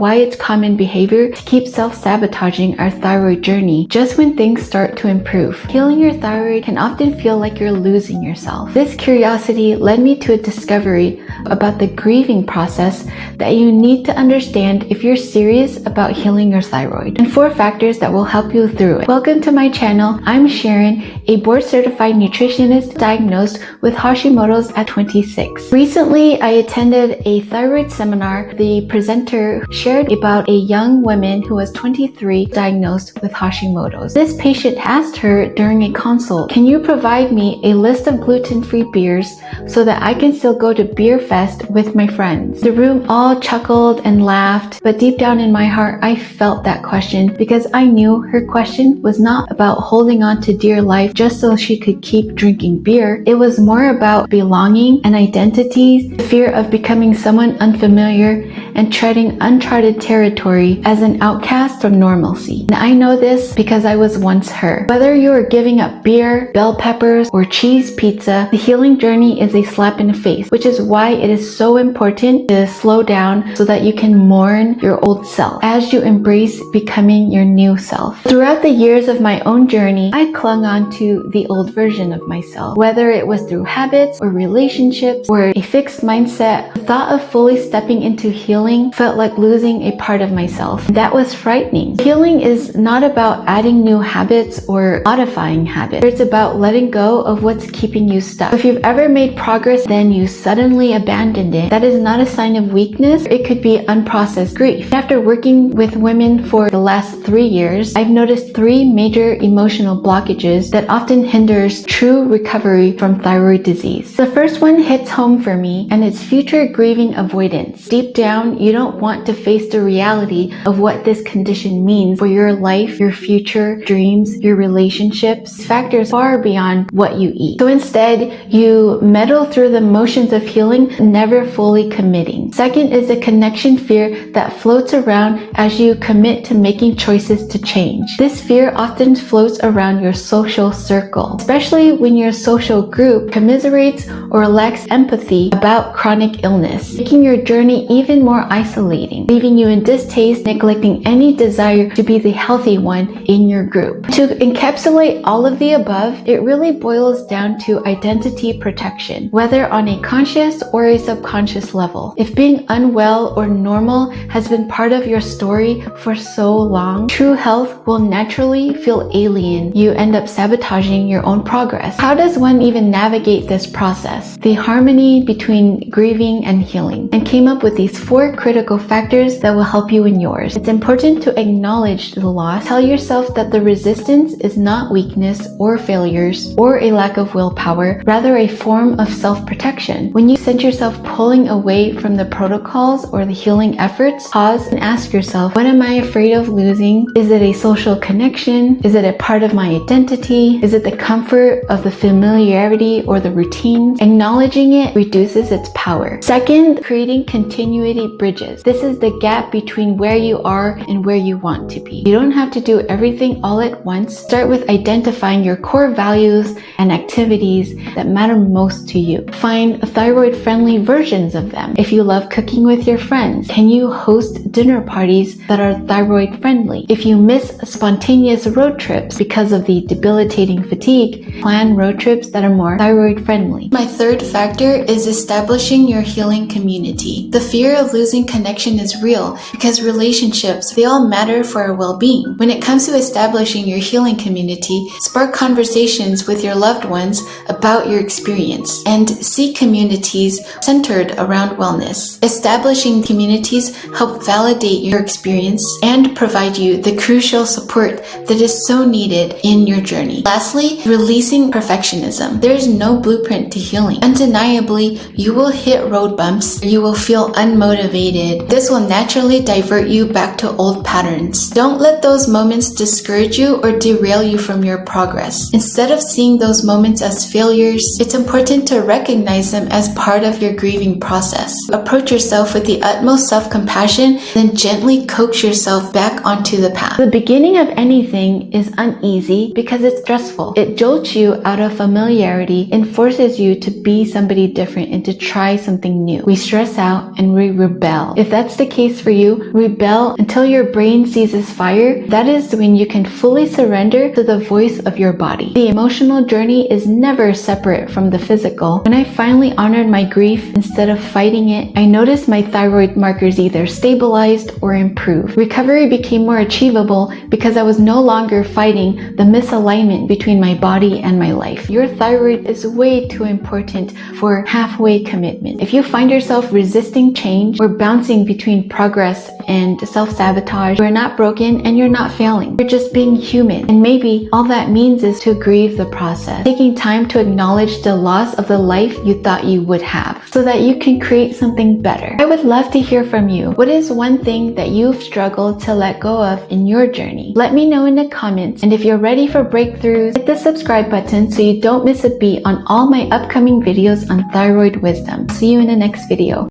why it's common behavior to keep self-sabotaging our thyroid journey just when things start to improve. Healing your thyroid can often feel like you're losing yourself. This curiosity led me to a discovery about the grieving process that you need to understand if you're serious about healing your thyroid, and 4 factors that will help you through it. Welcome to my channel. I'm Sharon, a board-certified nutritionist diagnosed with Hashimoto's at 26. Recently, I attended a thyroid seminar. The presenter shared about a young woman who was 23 diagnosed with Hashimoto's. This patient asked her during a consult, "Can you provide me a list of gluten-free beers so that I can still go to Beer Fest with my friends?" The room all chuckled and laughed, but deep down in my heart, I felt that question because I knew her question was not about holding on to dear life just so she could keep drinking beer. It was more about belonging and identities, the fear of becoming someone unfamiliar and treading uncharted territory as an outcast from normalcy. And I know this because I was once her. Whether you are giving up beer, bell peppers, or cheese pizza, the healing journey is a slap in the face, which is why it is so important to slow down so that you can mourn your old self as you embrace becoming your new self. Throughout the years of my own journey, I clung on to the old version of myself. Whether it was through habits or relationships or a fixed mindset, the thought of fully stepping into healing felt like losing a part of myself. That was frightening. Healing is not about adding new habits or modifying habits. It's about letting go of what's keeping you stuck. If you've ever made progress, then you suddenly abandoned it, that is not a sign of weakness. It could be unprocessed grief. After working with women for the last 3 years, I've noticed 3 major emotional blockages that often hinders true recovery from thyroid disease. The first one hits home for me, and it's future grieving avoidance. Deep down, you don't want to face the reality of what this condition means for your life, your future, dreams, your relationships, factors far beyond what you eat. So instead, you meddle through the motions of healing, never fully committing. Second is the connection fear that floats around as you commit to making choices to change. This fear often floats around your social circle, especially when your social group commiserates or lacks empathy about chronic illness, making your journey even more isolating, leaving you in distaste, neglecting any desire to be the healthy one in your group. To encapsulate all of the above, it really boils down to identity protection, whether on a conscious or a subconscious level. If being unwell or normal has been part of your story for so long, true health will naturally feel alien. You end up sabotaging your own progress. How does one even navigate this process? The harmony between grieving and healing, and came up with these 4 critical factors that will help you in yours. It's important to acknowledge the loss. Tell yourself that the resistance is not weakness or failures or a lack of willpower, rather a form of self-protection. When you sense yourself pulling away from the protocols or the healing efforts, pause and ask yourself, what am I afraid of losing? Is it a social connection? Is it a part of my identity? Is it the comfort of the familiarity or the routines? Acknowledging it reduces its power. Second, creating continuity bridges. This is the gap between where you are and where you want to be. You don't have to do everything all at once. Start with identifying your core values and activities that matter most to you. Find thyroid-friendly versions of them. If you love cooking with your friends, can you host dinner parties that are thyroid-friendly? If you miss spontaneous road trips because of the debilitating fatigue, plan road trips that are more thyroid-friendly. My third factor is establishing your healing community. The fear of losing connection is real because relationships, they all matter for our well-being. When it comes to establishing your healing community, spark conversations with your loved ones about your experience and seek communities centered around wellness. Establishing communities help validate your experience and provide you the crucial support that is so needed in your journey. Lastly, releasing perfectionism. There is no blueprint to healing. Undeniably, you will hit road bumps. You will feel unmotivated. This will naturally divert you back to old patterns. Don't let those moments discourage you or derail you from your progress. Instead of seeing those moments as failures, it's important to recognize them as part of your grieving process. Approach yourself with the utmost self-compassion, then gently coax yourself back onto the path. The beginning of anything is uneasy because it's stressful. It jolts you out of familiarity and forces you to be somebody different and to try something new. We stress out and we rebel rebel. If that's the case for you, rebel until your brain seizes fire. That is when you can fully surrender to the voice of your body. The emotional journey is never separate from the physical. When I finally honored my grief instead of fighting it, I noticed my thyroid markers either stabilized or improved. Recovery became more achievable because I was no longer fighting the misalignment between my body and my life. Your thyroid is way too important for halfway commitment. If you find yourself resisting change or bouncing between progress and self-sabotage, you're not broken and you're not failing. You're just being human. And maybe all that means is to grieve the process, taking time to acknowledge the loss of the life you thought you would have so that you can create something better. I would love to hear from you. What is one thing that you've struggled to let go of in your journey? Let me know in the comments. And if you're ready for breakthroughs, hit the subscribe button so you don't miss a beat on all my upcoming videos on thyroid wisdom. See you in the next video.